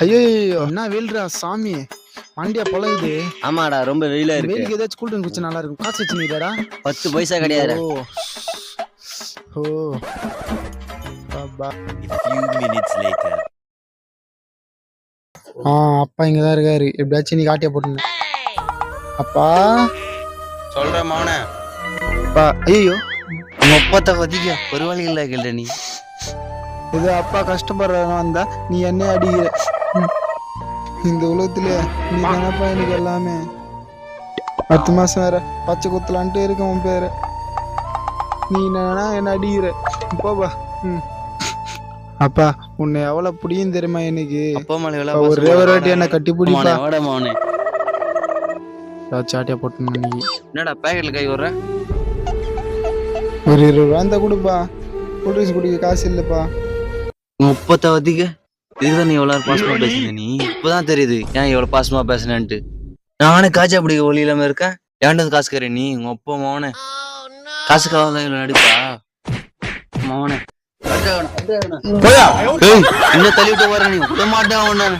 ஐயோ என்ன வெயில்ரா சாமி, வண்டியா பழகுது. ஆமாடா ரொம்ப வெயிலா இருக்கு. வெயிலுக்கு ஏதாச்சும் கூல் ட்ரிங்க் குடிச்சா நல்லா இருக்கும். காசு வச்சுருக்கீங்களாடா? 10 பைசா கிடையாது. ஓ அப்பா. அப்பா இங்கதான் இருக்காரு. எப்படியாச்சும் நீ காட்டிய போட்டுங்க. அப்பா சொல்ற மவனே. அப்பா ஐயோ உங்க அப்பத்த வதிக்க ஒரு வழி இல்ல கேள்ற நீ. இது அப்பா கஷ்டப்படுறவங்க வந்தா நீ என்ன அடிக்கிற? இந்த உலகத்துல நீ தானப்பா எனக்கு எல்லாமே. 10 மாசம் வேற பச்சை குத்தலான்ட்டு இருக்க உன் பேரு. நீ என்னன்னா என்ன அடிக்கிற? போப்பா. அப்பா உன்னை எவ்வளவு புடியும் தெரியுமா எனக்கு? அப்பா மேல எவ்வளவு அப்பா, பாசம் ஒரே ஒரு வாட்டி என்ன கட்டி பிடிப்பா. வாட மவனே. சாட்டியா போட்டு இன்னைக்கு என்னடா பேக்கெட்ல கை வர்ற? ஒரு 20 ரூபா இருந்தா கொடுப்பா. கூல்ட்ரிங்க்ஸ் குடிக்க காசு இல்லப்பா. உங்க அப்பத்த வதிக்க இதுதான் நீ எவ்வளவு பாசமா பேசுன. நீ இப்பதான் தெரியுது ஏன் இவ்வளவு பாசமா பேசுனேன்ட்டு. நானே காய்ச்சா பிடிக்க ஒளி இல்லாம இருக்கேன். ஏன்டது காசு கறி நீ உங்க அப்பா மவனே. காசுக்காக தான் இவ்வளவு நடிப்பா மவனே. இன்னும் தள்ளிவிட்டு வர நீ விட மாட்டேன்.